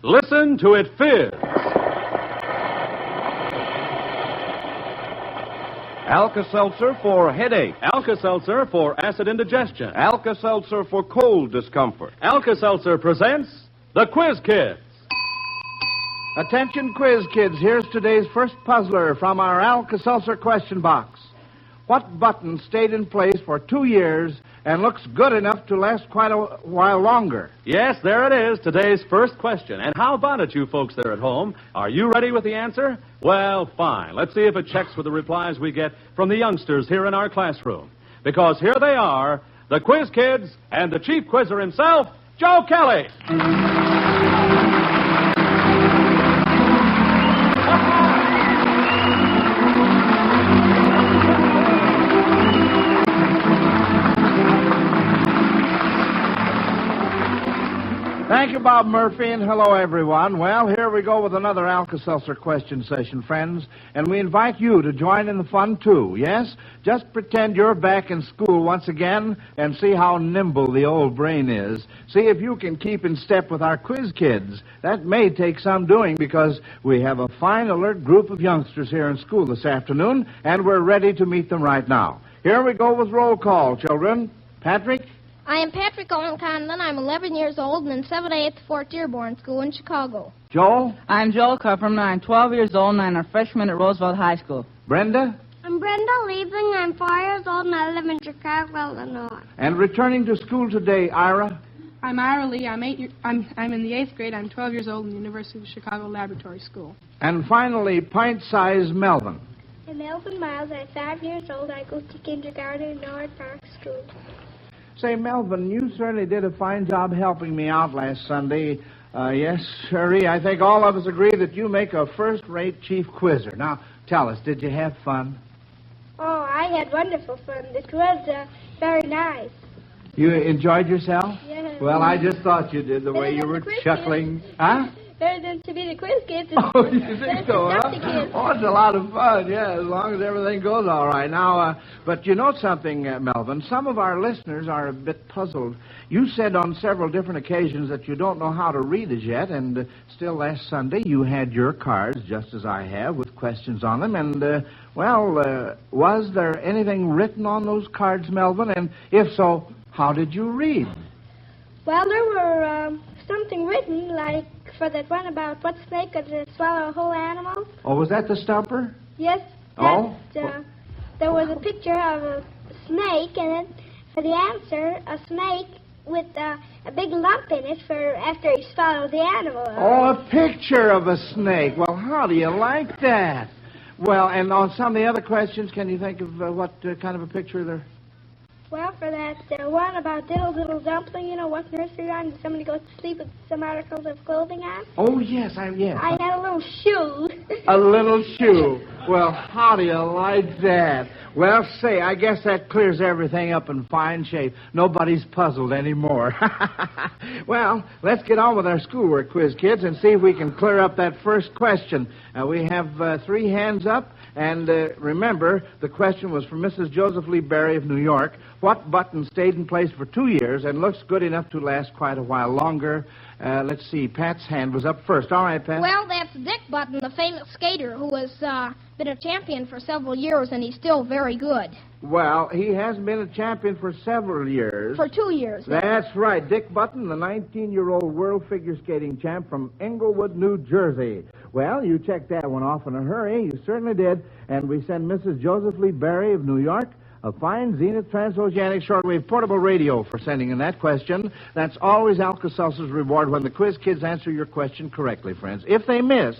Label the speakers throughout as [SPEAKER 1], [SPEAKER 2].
[SPEAKER 1] Listen to it fizz.
[SPEAKER 2] Alka-Seltzer for headache.
[SPEAKER 1] Alka-Seltzer for acid indigestion.
[SPEAKER 2] Alka-Seltzer for cold discomfort.
[SPEAKER 1] Alka-Seltzer presents the Quiz Kids.
[SPEAKER 3] Attention, Quiz Kids. Here's today's first puzzler from our Alka-Seltzer question box. What button stayed in place for 2 years and looks good enough to last quite a while longer?
[SPEAKER 1] Yes, there it is, today's first question. And how about it, you folks there at home? Are you ready with the answer? Well, fine. Let's see if it checks with the replies we get from the youngsters here in our classroom. Because here they are, the Quiz Kids and the chief quizzer himself, Joe Kelly.
[SPEAKER 3] Thank you, Bob Murphy, and hello, everyone. Well, here we go with another Alka-Seltzer question session, friends, and we invite you to join in the fun, too, yes? Just pretend you're back in school once again and see how nimble the old brain is. See if you can keep in step with our Quiz Kids. That may take some doing because we have a fine, alert group of youngsters here in school this afternoon, and we're ready to meet them right now. Here we go with roll call, children. Patrick?
[SPEAKER 4] I am Patrick Owen Conlon. I'm 11 years old and in 7th at Fort Dearborn School in Chicago.
[SPEAKER 3] Joel?
[SPEAKER 5] I'm Joel Kupperman. I'm 12 years old and I'm a freshman at Roosevelt High School.
[SPEAKER 3] Brenda?
[SPEAKER 6] I'm Brenda Liebling. I'm 4 years old and I live in Chicago, Illinois.
[SPEAKER 3] And returning to school today, Ira?
[SPEAKER 7] I'm Ira Lee. I'm in the 8th grade. I'm 12 years old in the University of Chicago Laboratory School.
[SPEAKER 3] And finally, pint-sized Melvin.
[SPEAKER 6] I'm Melvin Miles. I'm 5 years old. I go to kindergarten in Norwood Park School.
[SPEAKER 3] Say, Melvin, you certainly did a fine job helping me out last Sunday. Yes, sirree. I think all of us agree that you make a first-rate chief quizzer. Now, tell us, did you have fun?
[SPEAKER 6] Oh, I had wonderful fun. It was very nice.
[SPEAKER 3] You enjoyed yourself?
[SPEAKER 6] Yes.
[SPEAKER 3] Well, I just thought you did, the way you were chuckling. Huh?
[SPEAKER 6] Better than to be the Quiz Kids.
[SPEAKER 3] Oh, you think so, huh? Oh, it's a lot of fun, yeah, as long as everything goes all right. Now, but you know something, Melvin? Some of our listeners are a bit puzzled. You said on several different occasions that you don't know how to read as yet, and still last Sunday you had your cards, just as I have, with questions on them, and, was there anything written on those cards, Melvin? And if so, how did you read?
[SPEAKER 6] Well, there were something written, like for that one about what snake could swallow a whole animal.
[SPEAKER 3] Oh, was that the stumper?
[SPEAKER 6] Yes.
[SPEAKER 3] Oh?
[SPEAKER 6] There was a picture of a snake, and then for the answer, a snake with a big lump in it for after he swallowed the animal.
[SPEAKER 3] Oh, a picture of a snake. Well, how do you like that? Well, and on some of the other questions, can you think of what kind of a picture there?
[SPEAKER 6] Well, for that one about Diddle Dumpling, you know, what nursery rhyme did somebody go to sleep with some articles of clothing on?
[SPEAKER 3] Oh, yes, yes.
[SPEAKER 6] I had a little shoe.
[SPEAKER 3] A little shoe. Well, how do you like that? Well, say, I guess that clears everything up in fine shape. Nobody's puzzled anymore. Well, let's get on with our schoolwork, Quiz Kids, and see if we can clear up that first question. We have 3 hands up, and remember, the question was from Mrs. Joseph Lee Berry of New York. What button stayed in place for 2 years and looks good enough to last quite a while longer? Let's see, Pat's hand was up first. All right, Pat.
[SPEAKER 4] Well, that's Dick Button, the famous skater who has been a champion for several years, and he's still very good.
[SPEAKER 3] Well, he hasn't been a champion for several years.
[SPEAKER 4] For 2 years.
[SPEAKER 3] That's right. Dick Button, the 19-year-old world figure skating champ from Englewood, New Jersey. Well, you checked that one off in a hurry. You certainly did. And we send Mrs. Joseph Lee Berry of New York a fine Zenith Transoceanic Shortwave Portable Radio for sending in that question. That's always Alka-Seltzer's reward when the Quiz Kids answer your question correctly, friends. If they miss,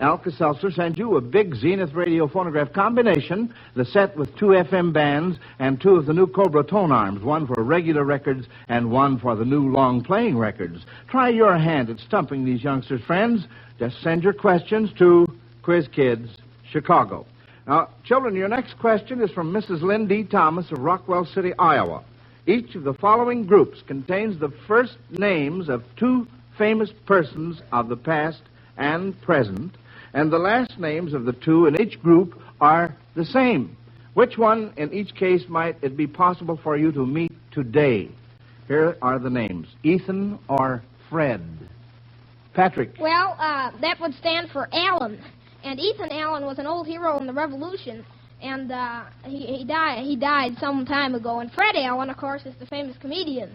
[SPEAKER 3] Alka-Seltzer sends you a big Zenith radio phonograph combination, the set with 2 FM bands and 2 of the new Cobra tone arms, one for regular records and one for the new long-playing records. Try your hand at stumping these youngsters, friends. Just send your questions to Quiz Kids, Chicago. Now, children, your next question is from Mrs. Lynn D. Thomas of Rockwell City, Iowa. Each of the following groups contains the first names of 2 famous persons of the past and present, and the last names of the 2 in each group are the same. Which one, in each case, might it be possible for you to meet today? Here are the names, Ethan or Fred. Patrick.
[SPEAKER 4] Well, that would stand for Allen. And Ethan Allen was an old hero in the Revolution. And he died some time ago. And Fred Allen, of course, is the famous comedian.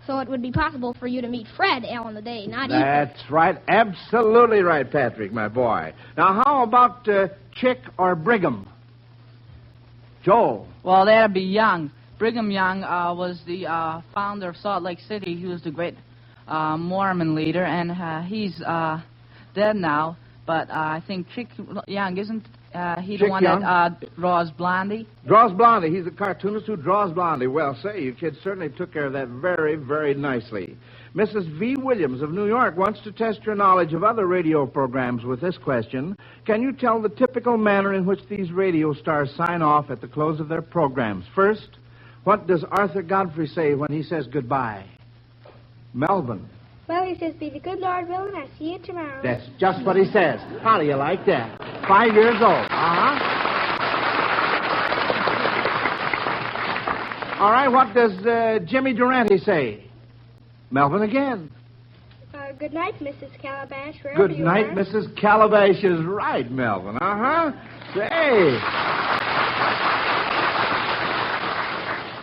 [SPEAKER 4] So it would be possible for you to meet Fred Allen today, not Ethan.
[SPEAKER 3] That's right. Absolutely right, Patrick, my boy. Now, how about Chick or Brigham? Joel.
[SPEAKER 5] Well, that'd be Young. Brigham Young was the founder of Salt Lake City. He was the great Mormon leader, and he's dead now. But I think Chick Young, isn't he the one that draws Blondie?
[SPEAKER 3] Draws Blondie. He's the cartoonist who draws Blondie. Well, say, you kids certainly took care of that very, very nicely. Mrs. V. Williams of New York wants to test your knowledge of other radio programs with this question. Can you tell the typical manner in which these radio stars sign off at the close of their programs? First, what does Arthur Godfrey say when he says goodbye? Melvin.
[SPEAKER 6] Well, he says, be the good Lord willing, I'll see you tomorrow.
[SPEAKER 3] That's just what he says. How do you like that? 5 years old. All right, what does Jimmy Durante say? Melvin again.
[SPEAKER 6] Good night, Mrs. Calabash. Good
[SPEAKER 3] night, Mrs. Calabash is right, Melvin. Say.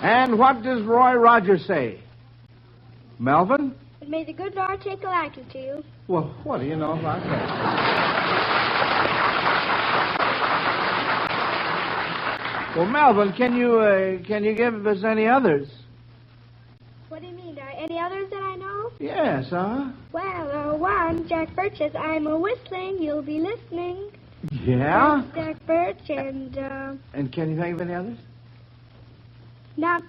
[SPEAKER 3] And what does Roy Rogers say? Melvin?
[SPEAKER 6] And may the good Lord take a liking to you.
[SPEAKER 3] Well, what do you know about that? Well, Melvin, can you give us any others?
[SPEAKER 6] What do you mean? Any others that I know?
[SPEAKER 3] Yes,
[SPEAKER 6] Well, one, Jack Birch says, I'm a-whistling, you'll be listening.
[SPEAKER 3] Yeah?
[SPEAKER 6] That's Jack Birch, and...
[SPEAKER 3] And can you think of any others?
[SPEAKER 6] Not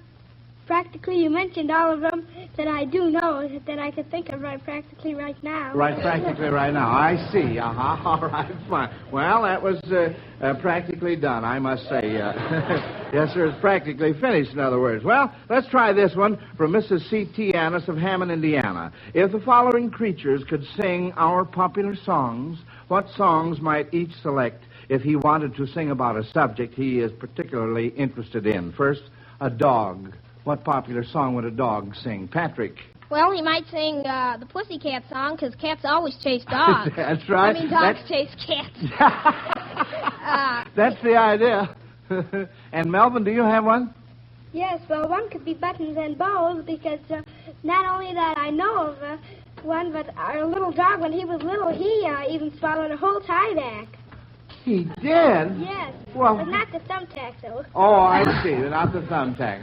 [SPEAKER 6] practically. You mentioned all of them that I do know that I could think of practically right now.
[SPEAKER 3] Right now. I see. All right, fine. Well, that was practically done, I must say. Yes, sir, it's practically finished, in other words. Well, let's try this one from Mrs. C.T. Annis of Hammond, Indiana. If the following creatures could sing our popular songs, what songs might each select if he wanted to sing about a subject he is particularly interested in? First, a dog. What popular song would a dog sing? Patrick.
[SPEAKER 4] Well, he might sing the Pussycat song, because cats always chase dogs.
[SPEAKER 3] That's right.
[SPEAKER 4] I mean, dogs chase cats.
[SPEAKER 3] That's the idea. And Melvin, do you have one?
[SPEAKER 6] Yes, well, one could be Buttons and Bows, because not only that I know of one, but our little dog, when he was little, he even swallowed a whole tie back.
[SPEAKER 3] He did?
[SPEAKER 6] Yes.
[SPEAKER 3] Well,
[SPEAKER 6] but not the thumbtack, though.
[SPEAKER 3] Oh, I see. Not the thumbtack.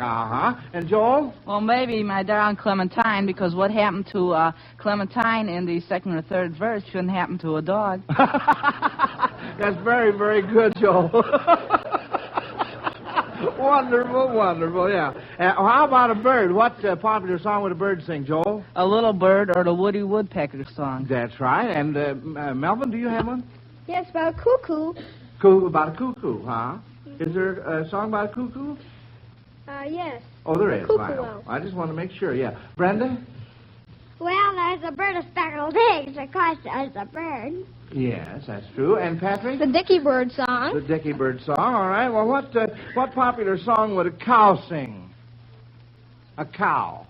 [SPEAKER 3] And Joel?
[SPEAKER 5] Well, maybe my darling Clementine, because what happened to Clementine in the second or third verse shouldn't happen to a dog.
[SPEAKER 3] That's very, very good, Joel. Wonderful, yeah. How about a bird? What popular song would a bird sing, Joel?
[SPEAKER 5] A Little Bird or the Woody Woodpecker song.
[SPEAKER 3] That's right. And Melvin, do you have one?
[SPEAKER 6] Yes, well, cuckoo.
[SPEAKER 3] About a cuckoo, huh? Is there a song about a cuckoo?
[SPEAKER 6] Yes.
[SPEAKER 3] Oh, there is.
[SPEAKER 6] Cuckoo.
[SPEAKER 3] I just want to make sure, yeah. Brenda?
[SPEAKER 6] Well, there's a bird of speckled eggs. Of course, there's a bird.
[SPEAKER 3] Yes, that's true. And Patrick?
[SPEAKER 4] The Dickie Bird song.
[SPEAKER 3] The Dickie Bird song. All right. Well, what popular song would a cow sing? A cow.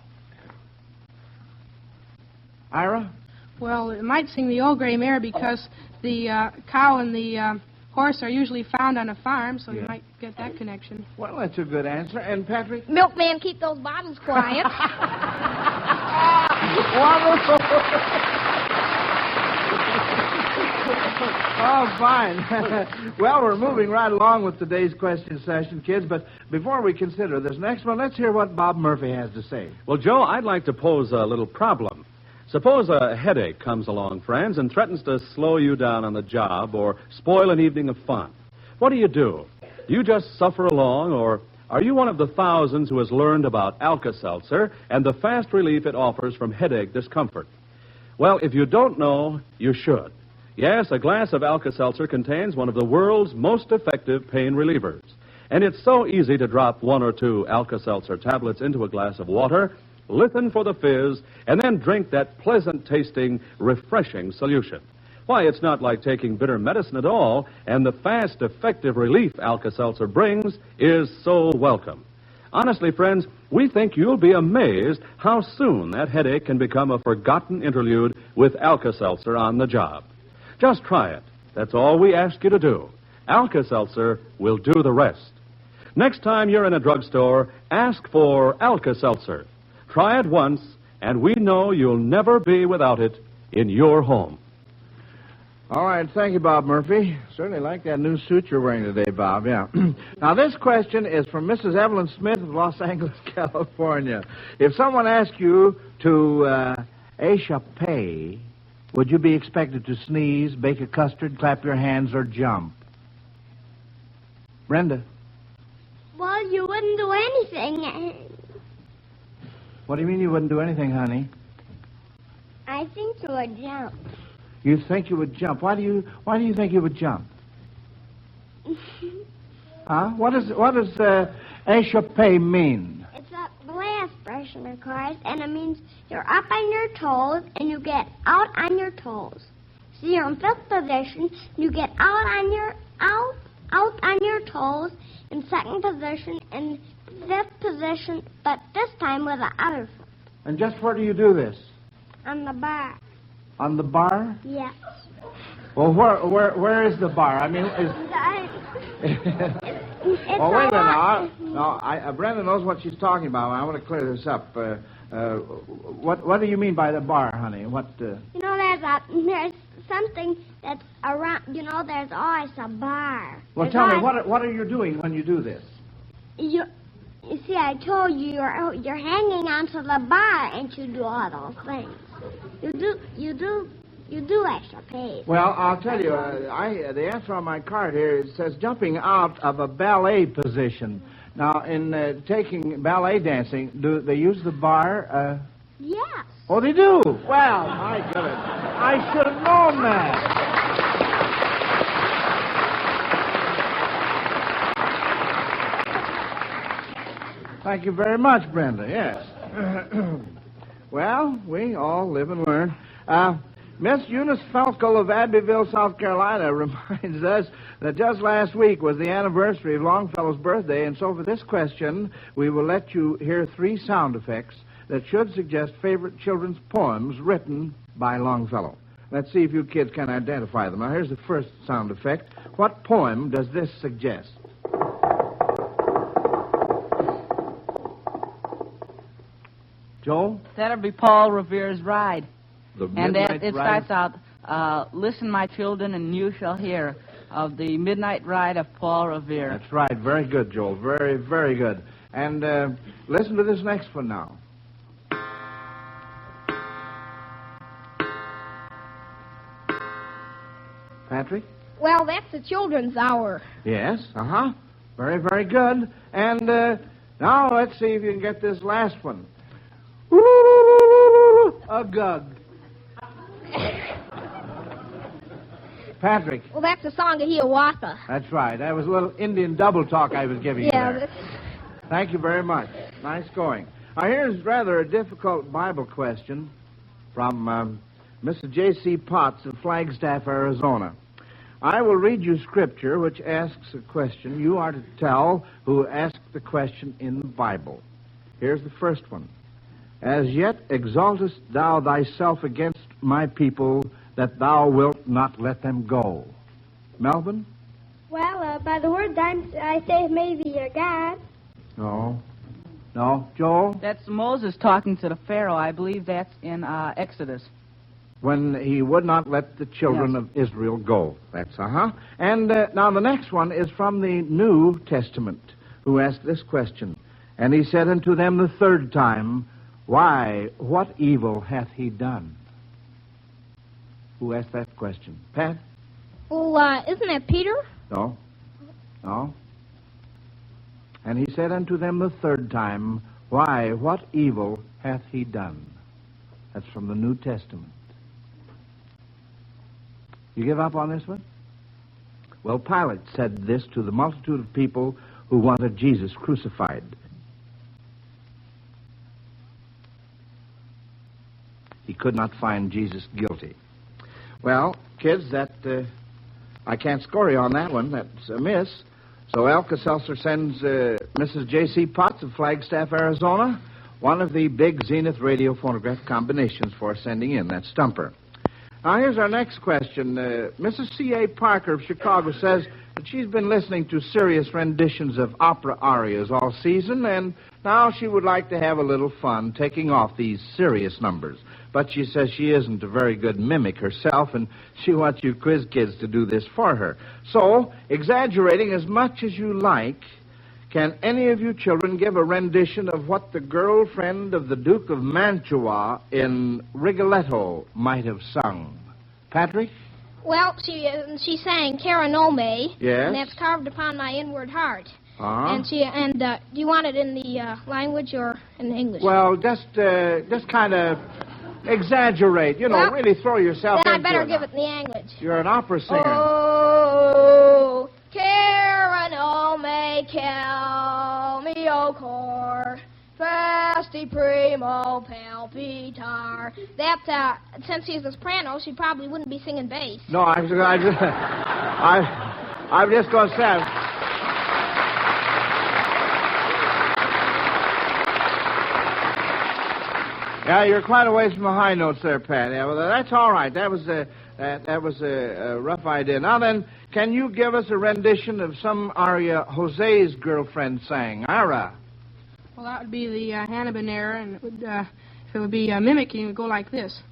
[SPEAKER 3] Ira?
[SPEAKER 7] Well, it might sing the Old Gray Mare because the cow and the horse are usually found on a farm, so you might get that connection.
[SPEAKER 3] Well, that's a good answer. And Patrick?
[SPEAKER 4] Milkman, keep those bottles quiet.
[SPEAKER 3] Wonderful. Oh, fine. Well, we're moving right along with today's question session, kids, but before we consider this next one, let's hear what Bob Murphy has to say.
[SPEAKER 1] Well, Joe, I'd like to pose a little problem. Suppose a headache comes along, friends, and threatens to slow you down on the job or spoil an evening of fun. What do? Do you just suffer along, or are you one of the thousands who has learned about Alka-Seltzer and the fast relief it offers from headache discomfort? Well, if you don't know, you should. Yes, a glass of Alka-Seltzer contains one of the world's most effective pain relievers. And it's so easy to drop 1 or 2 Alka-Seltzer tablets into a glass of water, listen for the fizz, and then drink that pleasant-tasting, refreshing solution. Why, it's not like taking bitter medicine at all, and the fast, effective relief Alka-Seltzer brings is so welcome. Honestly, friends, we think you'll be amazed how soon that headache can become a forgotten interlude with Alka-Seltzer on the job. Just try it. That's all we ask you to do. Alka-Seltzer will do the rest. Next time you're in a drugstore, ask for Alka-Seltzer. Try it once, and we know you'll never be without it in your home.
[SPEAKER 3] All right, thank you, Bob Murphy. Certainly like that new suit you're wearing today, Bob, yeah. Now, this question is from Mrs. Evelyn Smith of Los Angeles, California. If someone asked you to échapper, would you be expected to sneeze, bake a custard, clap your hands, or jump? Brenda?
[SPEAKER 6] Well, you wouldn't do anything.
[SPEAKER 3] What do you mean you wouldn't do anything, honey?
[SPEAKER 6] I think you would jump.
[SPEAKER 3] You think you would jump. Why do you think you would jump? Huh? What does échapper mean?
[SPEAKER 6] It's a Malay expression, of course, and it means you're up on your toes and you get out on your toes. So you're in fifth position, you get out on your toes. In second position, in fifth position, but this time with the other foot.
[SPEAKER 3] And just where do you do this?
[SPEAKER 6] On the bar.
[SPEAKER 3] On the bar?
[SPEAKER 6] Yes.
[SPEAKER 3] Well, where is the bar? I mean,
[SPEAKER 6] It's
[SPEAKER 3] oh, wait a minute now. Brenda knows what she's talking about. I want to clear this up. What do you mean by the bar, honey? What?
[SPEAKER 6] You know, there's something that's around. You know, there's always a bar.
[SPEAKER 3] Well, tell me, what are you doing when you do this?
[SPEAKER 6] You see, I told you you're hanging onto the bar, and you do all those things. You do extra pay.
[SPEAKER 3] Well, I'll tell you, the answer on my card here, it says jumping out of a ballet position. Now, in taking ballet dancing, do they use the bar?
[SPEAKER 6] Yes.
[SPEAKER 3] Oh, they do? Well, my goodness. I should have known that. Thank you very much, Brenda. Yes. Well, we all live and learn. Miss Eunice Falco of Abbeville, South Carolina, reminds us that just last week was the anniversary of Longfellow's birthday, and so for this question, we will let you hear 3 sound effects that should suggest favorite children's poems written by Longfellow. Let's see if you kids can identify them. Now, here's the first sound effect. What poem does this suggest? Joel?
[SPEAKER 5] That'll be Paul Revere's Ride.
[SPEAKER 3] The
[SPEAKER 5] And
[SPEAKER 3] Midnight
[SPEAKER 5] it
[SPEAKER 3] Ride?
[SPEAKER 5] starts out, listen, my children, and you shall hear of the Midnight Ride of Paul Revere.
[SPEAKER 3] That's right. Very good, Joel. Very, very good. And listen to this next one now. Patrick?
[SPEAKER 4] Well, that's the children's hour.
[SPEAKER 3] Yes, uh-huh. Very, very good. And now let's see if you can get this last one. A gug. Patrick.
[SPEAKER 4] Well, that's the song of Hiawatha.
[SPEAKER 3] That's right. That was a little Indian double talk I was giving you there. Thank you very much. Nice going. Now, here's rather a difficult Bible question from Mrs. J.C. Potts of Flagstaff, Arizona. I will read you scripture which asks a question. You are to tell who asked the question in the Bible. Here's the first one. As yet exaltest thou thyself against my people, that thou wilt not let them go. Melvin?
[SPEAKER 6] Well, by the word I say maybe you're God.
[SPEAKER 3] No. No. Joel?
[SPEAKER 5] That's Moses talking to the Pharaoh. I believe that's in Exodus.
[SPEAKER 3] When he would not let the children of Israel go. That's, And now the next one is from the New Testament, who asked this question. And he said unto them the third time, Why, what evil hath he done? Who asked that question? Pat?
[SPEAKER 4] Well, isn't that Peter?
[SPEAKER 3] No. No. And he said unto them the third time, Why, what evil hath he done? That's from the New Testament. You give up on this one? Well, Pilate said this to the multitude of people who wanted Jesus crucified. He could not find Jesus guilty. Well, kids, I can't score you on that one. That's a miss. So Alka-Seltzer sends Mrs. J.C. Potts of Flagstaff, Arizona, one of the big Zenith radio phonograph combinations for sending in that stumper. Now, here's our next question. Mrs. C.A. Parker of Chicago says that she's been listening to serious renditions of opera arias all season, and now she would like to have a little fun taking off these serious numbers. But she says she isn't a very good mimic herself, and she wants you quiz kids to do this for her. So, exaggerating as much as you like, can any of you children give a rendition of what the girlfriend of the Duke of Mantua in Rigoletto might have sung? Patrick?
[SPEAKER 4] Well, she sang Cara Nome.
[SPEAKER 3] Yes.
[SPEAKER 4] And that's carved upon my inward heart.
[SPEAKER 3] Uh-huh.
[SPEAKER 4] And do you want it in the language or in English?
[SPEAKER 3] Well, just kind of exaggerate. Really throw yourself into it.
[SPEAKER 4] Then I better give it in the language.
[SPEAKER 3] You're an opera singer.
[SPEAKER 4] Oh, Cara Nome, cal mio cor, fasti primo palpitar. That, since she's a soprano, she probably wouldn't be singing bass.
[SPEAKER 3] No, I'm just going to say. Yeah, you're quite a ways from the high notes there, Pat. Yeah, well, that's all right. That was a rough idea. Now then, can you give us a rendition of some aria Jose's girlfriend sang? Ira.
[SPEAKER 7] Well, that would be the Habanera, and it would, if it would be mimicking, it would go like this.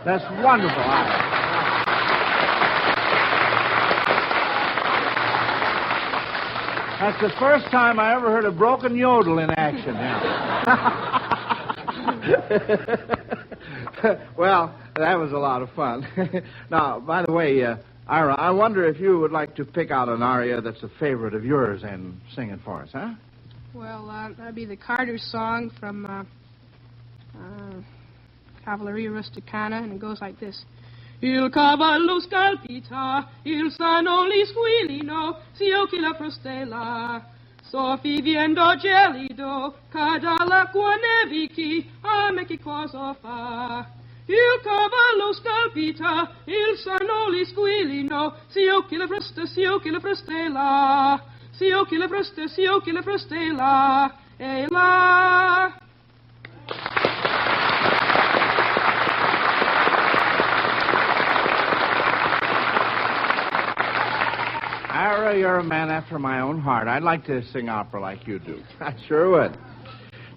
[SPEAKER 3] That's wonderful, Ira. That's the first time I ever heard a broken yodel in action now. Well, that was a lot of fun. Now, by the way, Ira, I wonder if you would like to pick out an aria that's a favorite of yours and sing it for us, huh?
[SPEAKER 7] Well, that'd be the Carter's song from Cavalleria Rusticana, and it goes like this. Il cavallo scalpita, il sano li squillino, s'io che la frustella. Soffì viendo gelido, cada l'acqua nevichi, a me che cosa fa? Il cavallo scalpita, il sano li squillino, s'io che la frustella, s'io che la frustella, e la...
[SPEAKER 3] Ira, you're a man after my own heart. I'd like to sing opera like you do. I sure would.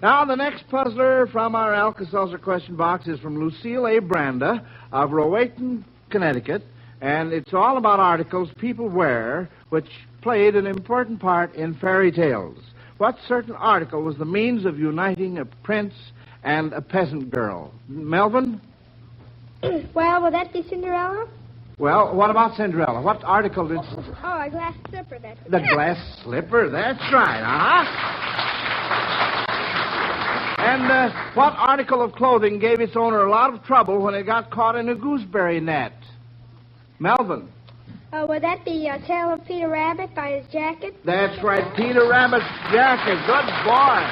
[SPEAKER 3] Now, the next puzzler from our Alka-Seltzer question box is from Lucille A. Branda of Rowayton, Connecticut, and it's all about articles people wear which played an important part in fairy tales. What certain article was the means of uniting a prince and a peasant girl? Melvin?
[SPEAKER 6] Well, would that be Cinderella?
[SPEAKER 3] Well, what about Cinderella? What article did...
[SPEAKER 6] Oh, a glass slipper.
[SPEAKER 3] The glass slipper, that's right, And what article of clothing gave its owner a lot of trouble when it got caught in a gooseberry net? Melvin.
[SPEAKER 6] Would that be Tale of Peter Rabbit by his jacket?
[SPEAKER 3] That's right, Peter Rabbit's jacket. Good boy.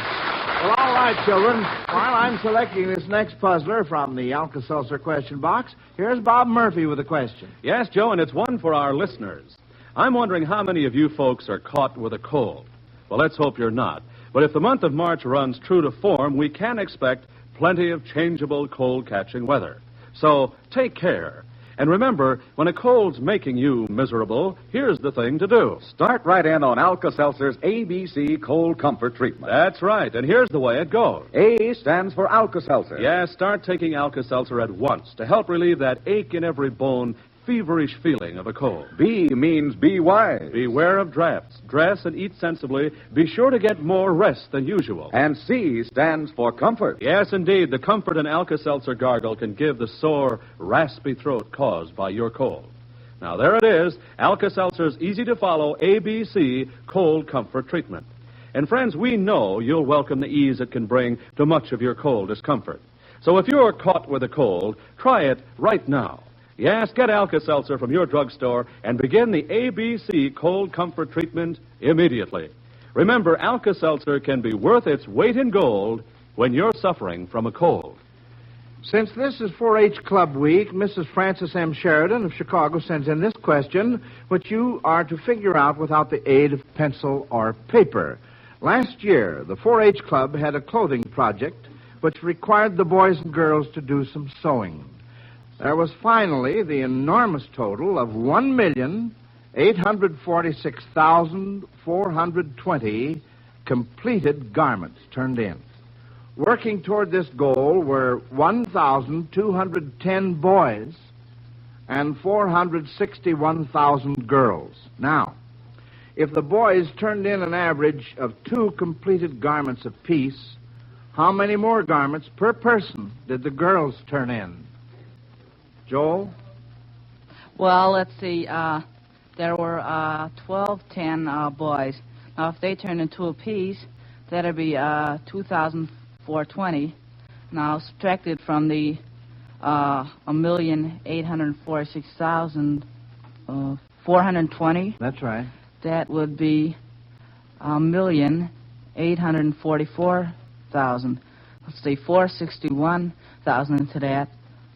[SPEAKER 3] Well, all right, children. While I'm selecting this next puzzler from the Alka-Seltzer question box, here's Bob Murphy with a question.
[SPEAKER 1] Yes, Joe, and it's one for our listeners. I'm wondering how many of you folks are caught with a cold. Well, let's hope you're not. But if the month of March runs true to form, we can expect plenty of changeable cold-catching weather. So take care. And remember, when a cold's making you miserable, here's the thing to do.
[SPEAKER 8] Start right in on Alka-Seltzer's ABC Cold Comfort Treatment.
[SPEAKER 1] That's right, and here's the way it goes.
[SPEAKER 8] A stands for Alka-Seltzer.
[SPEAKER 1] Yes, start taking Alka-Seltzer at once to help relieve that ache in every bone, feverish feeling of a cold.
[SPEAKER 8] B means be wise.
[SPEAKER 1] Beware of drafts. Dress and eat sensibly. Be sure to get more rest than usual.
[SPEAKER 8] And C stands for comfort.
[SPEAKER 1] Yes, indeed. The comfort an Alka-Seltzer gargle can give the sore, raspy throat caused by your cold. Now, there it is, Alka-Seltzer's easy-to-follow ABC Cold Comfort Treatment. And, friends, we know you'll welcome the ease it can bring to much of your cold discomfort. So if you're caught with a cold, try it right now. Yes, get Alka-Seltzer from your drugstore and begin the ABC Cold Comfort Treatment immediately. Remember, Alka-Seltzer can be worth its weight in gold when you're suffering from a cold.
[SPEAKER 3] Since this is 4-H Club Week, Mrs. Frances M. Sheridan of Chicago sends in this question, which you are to figure out without the aid of pencil or paper. Last year, the 4-H Club had a clothing project which required the boys and girls to do some sewing. There was finally the enormous total of 1,846,420 completed garments turned in. Working toward this goal were 1,210 boys and 461,000 girls. Now, if the boys turned in an average of 2 completed garments apiece, how many more garments per person did the girls turn in? Joel?
[SPEAKER 5] Well, let's see. There were 1,210 boys. Now, if they turned in 2 apiece, that'd be 2,420. Now, subtracted from the 1,846,420.
[SPEAKER 3] That's right.
[SPEAKER 5] That would be 1,844,000. Let's see, 461,000 into that.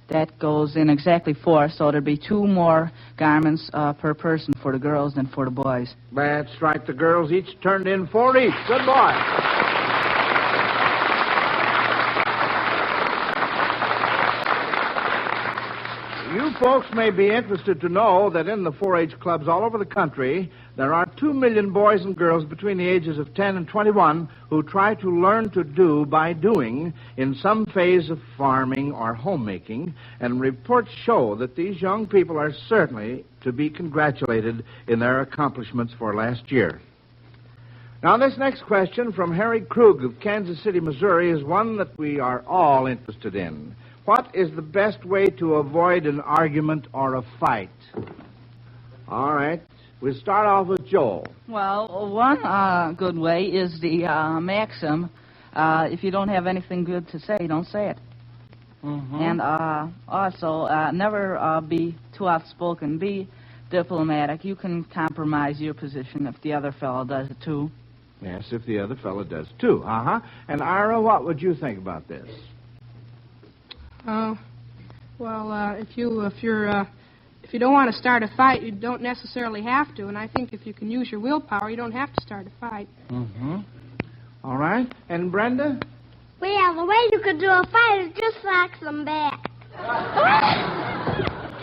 [SPEAKER 5] That goes in exactly 4, so there'd be 2 more garments per person for the girls than for the boys.
[SPEAKER 3] That's right. The girls each turned in 4 each. Good boy. You folks may be interested to know that in the 4-H clubs all over the country, there are 2 million boys and girls between the ages of 10 and 21 who try to learn to do by doing in some phase of farming or homemaking, and reports show that these young people are certainly to be congratulated in their accomplishments for last year. Now, this next question from Harry Krug of Kansas City, Missouri, is one that we are all interested in. What is the best way to avoid an argument or a fight? All right. We'll start off with Joel.
[SPEAKER 5] Well, one good way is the maxim, if you don't have anything good to say, don't say it. Mm-hmm. And also, never be too outspoken. Be diplomatic. You can compromise your position if the other fellow does it, too.
[SPEAKER 3] Yes, if the other fellow does, too. Uh-huh. And, Ira, what would you think about this?
[SPEAKER 7] If you don't want to start a fight, you don't necessarily have to. And I think if you can use your willpower, you don't have to start a fight.
[SPEAKER 3] Mm-hmm. All right. And Brenda?
[SPEAKER 6] Well, the way you could do a fight is just like them back.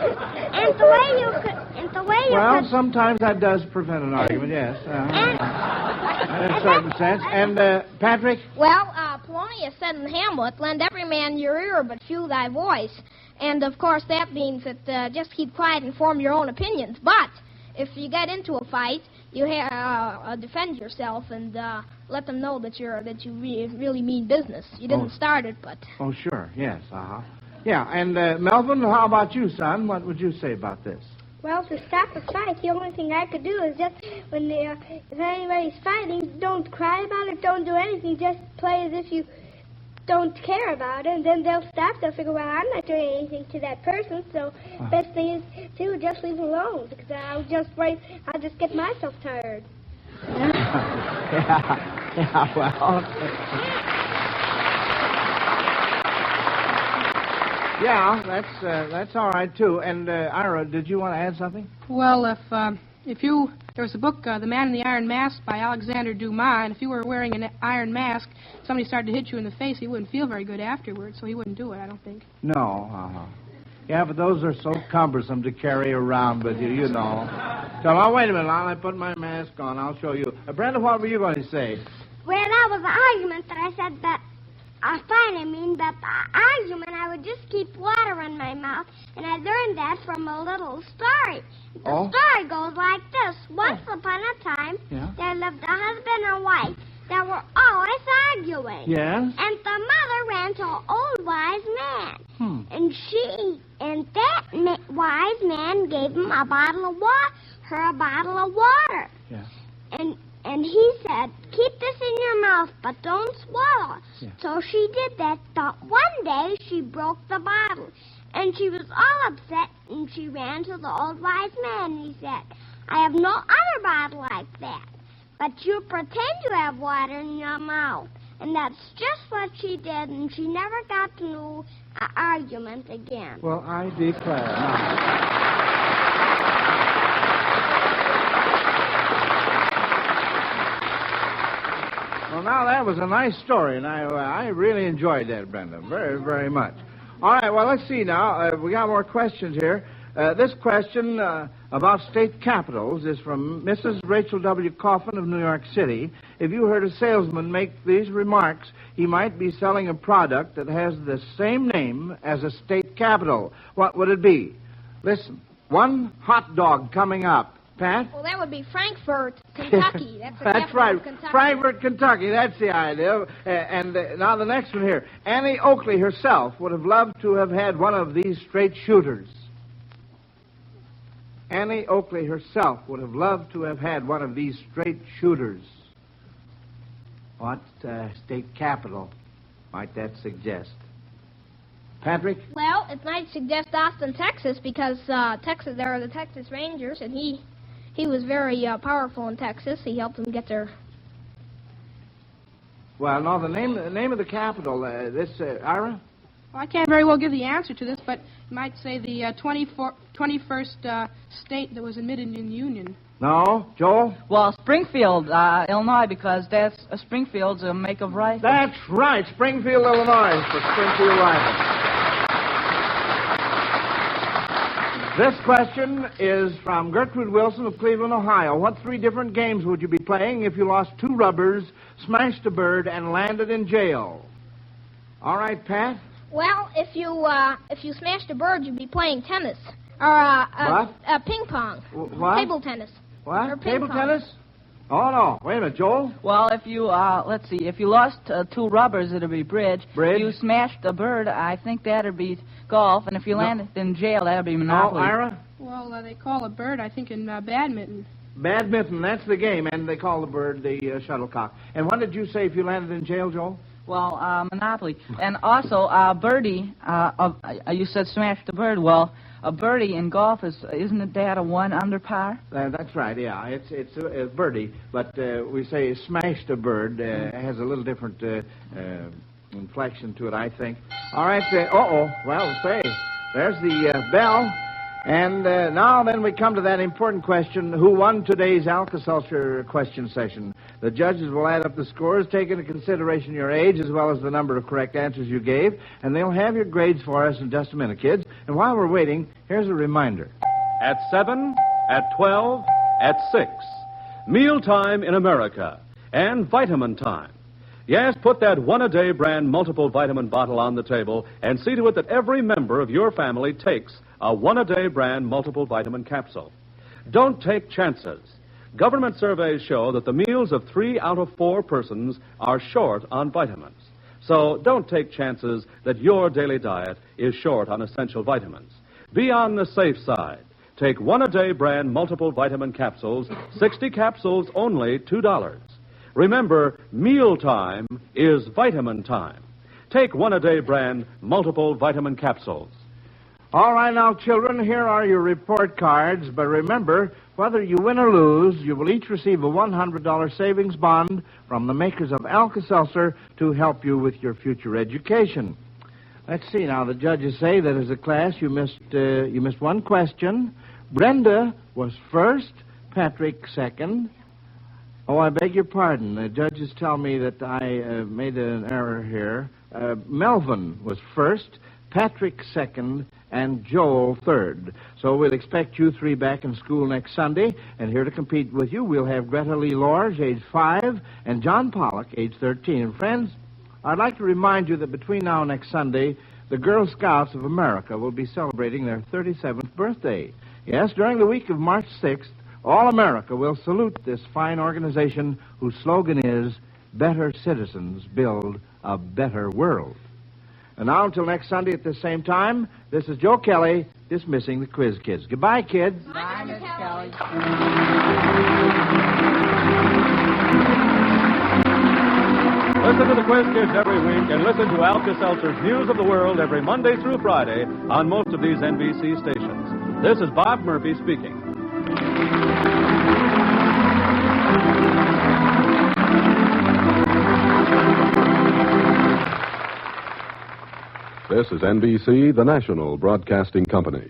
[SPEAKER 6] and the way you could.
[SPEAKER 3] Well, sometimes that does prevent an argument. Yes. In a certain sense. And Patrick?
[SPEAKER 4] Well, Polonius said in Hamlet, "Lend every man your ear, but few thy voice." And, of course, that means that just keep quiet and form your own opinions. But if you get into a fight, you defend yourself and let them know that you really mean business. You didn't start it, but...
[SPEAKER 3] Oh, sure. Yes. Uh-huh. Yeah, and Melvin, how about you, son? What would you say about this?
[SPEAKER 9] Well, to stop a fight, the only thing I could do is just, when if anybody's fighting, don't cry about it, don't do anything, just play as if you don't care about it, and then they'll stop. They'll figure, well, I'm not doing anything to that person, so best thing is to just leave it alone, because I'll just get myself tired.
[SPEAKER 3] Yeah, well... Yeah, that's all right, too. And, Ira, did you want to add something?
[SPEAKER 7] Well, there was a book, The Man in the Iron Mask by Alexander Dumas, and if you were wearing an iron mask, somebody started to hit you in the face, he wouldn't feel very good afterwards, so he wouldn't do it, I don't think.
[SPEAKER 3] No, Yeah, but those are so cumbersome to carry around with you, you know. So, now, wait a minute, I put my mask on, I'll show you. Brenda, what were you going to say?
[SPEAKER 6] Well, that was the argument that I said that... but the argument, I would just keep water in my mouth, and I learned that from a little story. The story goes like this. Once upon a time, there lived a husband and wife that were always arguing.
[SPEAKER 3] Yes?
[SPEAKER 6] And the mother ran to an old wise man. And that wise man gave him a bottle of water.
[SPEAKER 3] Yeah.
[SPEAKER 6] And he said, keep this in your mouth, but don't swallow it. Yeah. So she did that, but one day she broke the bottle. And she was all upset, and she ran to the old wise man, and he said, I have no other bottle like that. But you pretend you have water in your mouth. And that's just what she did, and she never got to know an argument again.
[SPEAKER 3] Well, I declare. Now. Well, now that was a nice story, and I really enjoyed that, Brenda, very, very much. All right, well, let's see now. We got more questions here. This question about state capitals is from Mrs. Rachel W. Coffin of New York City. If you heard a salesman make these remarks, he might be selling a product that has the same name as a state capital. What would it be? Listen, one hot dog coming up. Pat?
[SPEAKER 4] Well, that would be Frankfurt, Kentucky.
[SPEAKER 3] That's right.
[SPEAKER 4] Kentucky.
[SPEAKER 3] Frankfurt, Kentucky. That's the idea. And now the next one here. Annie Oakley herself would have loved to have had one of these straight shooters. Annie Oakley herself would have loved to have had one of these straight shooters. What state capital might that suggest? Patrick?
[SPEAKER 4] Well, it might suggest Austin, Texas, because Texas, there are the Texas Rangers, and he was very powerful in Texas. He helped them get their...
[SPEAKER 3] Well, no, the name of the capital, Ira?
[SPEAKER 7] Well, I can't very well give the answer to this, but you might say the 21st state that was admitted in the Union.
[SPEAKER 3] No, Joel?
[SPEAKER 5] Well, Springfield, Illinois, because Springfield's a make of rifles.
[SPEAKER 3] That's right, Springfield, Illinois, for Springfield Rifles. This question is from Gertrude Wilson of Cleveland, Ohio. What 3 different games would you be playing if you lost 2 rubbers, smashed a bird, and landed in jail? All right, Pat?
[SPEAKER 4] Well, if you smashed a bird, you'd be playing tennis. Or ping pong.
[SPEAKER 3] What?
[SPEAKER 4] Table tennis.
[SPEAKER 3] What?
[SPEAKER 4] Or ping
[SPEAKER 3] Table
[SPEAKER 4] pong.
[SPEAKER 3] tennis? Oh, no. Wait a minute, Joel?
[SPEAKER 5] Well, if you, let's see, if you lost 2 rubbers, it'd be bridge.
[SPEAKER 3] Bridge?
[SPEAKER 5] If you smashed a bird, I think that'd be golf. And if you landed in jail, that'd be Monopoly.
[SPEAKER 3] Oh, Ira?
[SPEAKER 7] Well, they call a bird, I think, in badminton.
[SPEAKER 3] Badminton, that's the game, and they call the bird the shuttlecock. And what did you say if you landed in jail, Joel?
[SPEAKER 5] Well, Monopoly. And also, birdie, you said smash the bird. Well, a birdie in golf isn't it that a 1 under par?
[SPEAKER 3] That's right, yeah. It's a birdie, but we say smashed a bird. Has a little different inflection to it, I think. All right, well, say, there's the bell. And now then we come to that important question, who won today's Alka-Seltzer question session? The judges will add up the scores, take into consideration your age as well as the number of correct answers you gave, and they'll have your grades for us in just a minute, kids. And while we're waiting, here's a reminder.
[SPEAKER 1] At 7, at 12, at 6. Mealtime in America. And vitamin time. Yes, put that one-a-day brand multiple vitamin bottle on the table and see to it that every member of your family takes a one-a-day brand multiple vitamin capsule. Don't take chances. Government surveys show that the meals of 3 out of 4 persons are short on vitamins. So don't take chances that your daily diet is short on essential vitamins. Be on the safe side. Take one-a-day brand multiple vitamin capsules, 60 capsules only $2. Remember, mealtime is vitamin time. Take one-a-day brand multiple vitamin capsules.
[SPEAKER 3] All right, now, children, here are your report cards. But remember, whether you win or lose, you will each receive a $100 savings bond from the makers of Alka-Seltzer to help you with your future education. Let's see now. The judges say that as a class you missed one question. Brenda was first, Patrick second. Oh, I beg your pardon. The judges tell me that I made an error here. Melvin was first, Patrick second, and Joel third. So we'll expect you 3 back in school next Sunday. And here to compete with you, we'll have Greta Lee Lorge, age 5, and John Pollock, age 13. And friends, I'd like to remind you that between now and next Sunday, the Girl Scouts of America will be celebrating their 37th birthday. Yes, during the week of March 6th, all America will salute this fine organization whose slogan is, Better Citizens Build a Better World. And now until next Sunday at the same time, this is Joe Kelly dismissing the Quiz Kids. Goodbye, kids.
[SPEAKER 5] Bye, Miss Kelly.
[SPEAKER 1] Listen to the Quiz Kids every week and listen to Alka-Seltzer's News of the World every Monday through Friday on most of these NBC stations. This is Bob Murphy speaking.
[SPEAKER 10] This This is NBC, the national broadcasting company.